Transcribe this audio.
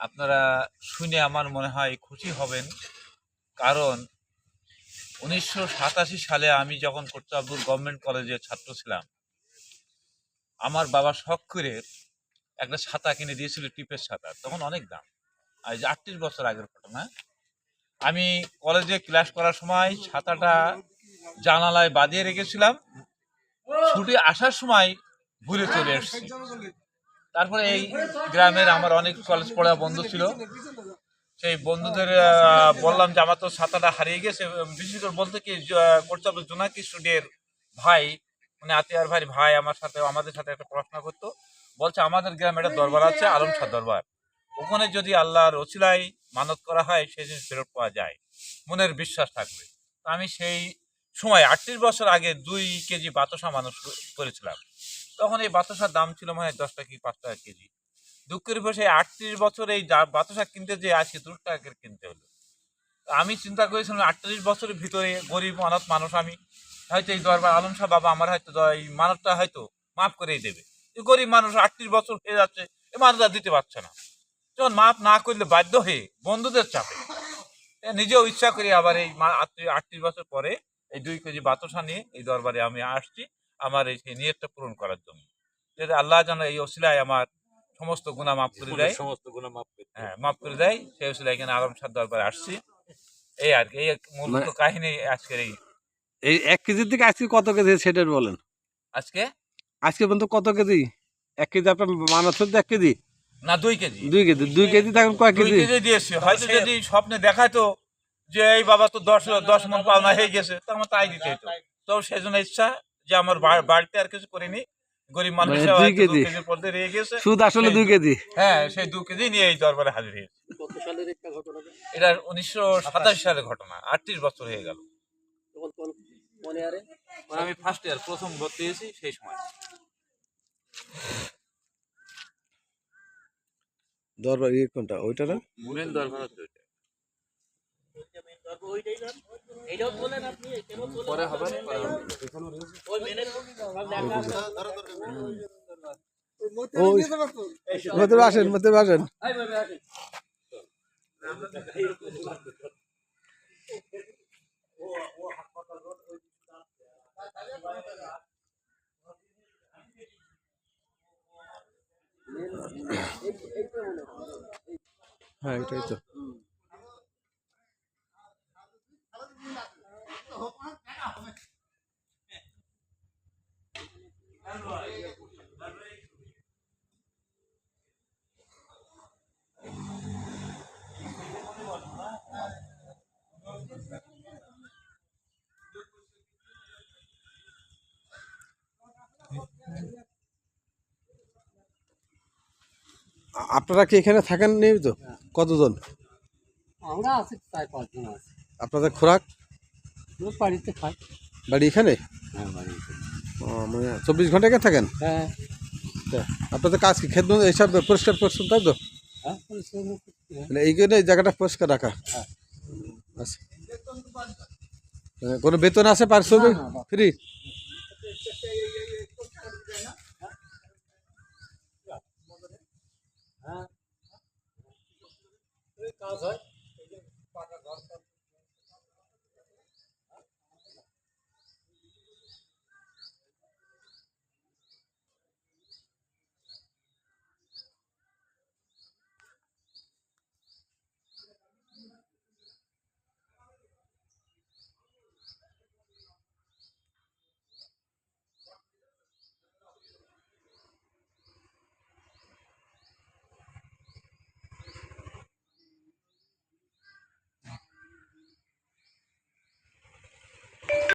আপনারা শুনে আমার মনে হয় খুশি হবেন, কারণ 1987 সালে আমি যখন কোটচা আব্দুল গভর্নমেন্ট কলেজের ছাত্র ছিলাম, আমার বাবা শখ করে একটা ছাতা কিনে দিয়েছিল, টিপের ছাতা। তখন অনেক দাম, আজ 38 বছর আগের ঘটনা। আমি কলেজে ক্লাস করার সময় ছাতাটা জানালায় বাঁধিয়ে রেখেছিলাম, ছুটে আসার সময় ভুলে চলে এসেছি। তারপরে এই গ্রামের আমার অনেক কলেজ পড়া বন্ধু ছিল, সেই বন্ধুদের বললাম যে আমার তো ছাতাটা হারিয়ে গেছে। বিশেষ করে বলতে কি, কোটচা আব্দুল জোনাকি স্টুডিওর ভাই, মানে আতিয়ার ভাই ভাই আমাদের সাথে একটা পড়াশোনা করতো। বলছে আমাদের গ্রামে একটা দরবার আছে, আলম শাহ দরবার, ওখানে যদি আল্লাহর ওসিলায় মানত করা হয় সেই জিনিস ফেরত পাওয়া যায়, মনের বিশ্বাস থাকবে। তো আমি সেই সময় 38 বছর আগে 2 কেজি বাতাসা মানুষ করেছিলাম। তখন এই বাতাসার দাম ছিল মানে 10 টাকা কি 5 টাকা কেজি। দুঃখের বিষয়ে 38 বছর এই বাতাসা কিনতে যে আজকে 2 টাকা করে কিনতে হলো। আমি চিন্তা করেছিলাম 38 বছরের ভিতরে গরিব অনাথ মানুষ আমি, হয়তো এই দরবার আলম শাহ বাবা আমার হয়তো এই মানবটা হয়তো মাফ করেই দেবে। এই গরিব মানুষ 38 বছর হয়ে যাচ্ছে, এই মানুষরা দিতে পারছে না। যখন মাফ না করলে বাধ্য হয়ে বন্ধুদের চাপে নিজেও ইচ্ছা করি আবার এই 38 বছর পরে এই 2 কেজি বাতাসা নিয়ে এই দরবারে আমি আসছি, আমার এই নিয়তটা পূরণ করার জন্য, যদি আল্লাহ যেন এই ওসিলায় আমার সমস্ত গুনাহ মাফ করে দেয়, সমস্ত গুনাহ মাফ করে দেয়। হ্যাঁ মাফ করে দেয়। সেই ওসিলায় এখানে আলম শাহ দরবারে আসছি, এই আর কি। এই মূলত কাহিনী আজকের এই 1 কেজির থেকে আজকে কত কেজি সেটা বলেন। আজকে আজকে পর্যন্ত কত কেজি? 1 কেজি আপনার মানত হচ্ছে 1 কেজি না 2 কেজি 2 কেজি 2 কেজি তখন কয় 2 কেজি? কেজি দিয়েছি। হয়তো যদি স্বপ্নে দেখাতো যে এই বাবা তো 10 মন পাওনা হয়ে গেছে, তো আমার তাই দিতে হতো। তো সেই জন্য ইচ্ছা যে আমার বাড়িতে আর কিছু করিনি, গরিব মানুষ মানে 2 2 কেজি কেজির পর্দে রয়ে গেছে। সুদ আসলে 2 কেজি। হ্যাঁ, সেই 2 কেজি নিয়ে এই দরবারে হাজির হয়েছে। কত সালের একটা ঘটনা? এটা 1987 সালের ঘটনা, 38 বছর হয়ে গেল। তখন মনে আরে আমি ফার্স্ট ইয়ার প্রথম ভর্তি হয়েছি সেই সময়। দরবার কোনটা ওইটা না? মেন দরবার হচ্ছে ওইটা। এইটাও বলেন আপনি, এখানেও বলেন। পরে হবে ওই মেনে মতে আসেন মতে আসেন। হ্যাঁ এটাই তো। আপনারা কি এখানে থাকেন নিয়মিত? কতজন? আমরা আছি, 4-5 জন আছি। আপনাদের খোরাক বাড়িতে খাই। বাড়ি এখানে? হ্যাঁ, বাড়িতে। মানে 24 ঘন্টা এখানে থাকেন? হ্যাঁ, আপনাদের কাজ কি খেদমত এইসব পরিষ্কার পরিচ্ছন্ন তাই তো? হ্যাঁ, মানে এইখানে এই জায়গাটা পরিষ্কার রাখা? হ্যাঁ। আচ্ছা, কোনো বেতন আছে পারিশ্রমিক ফ্রি? হ্যাঁ, কাজ হয়।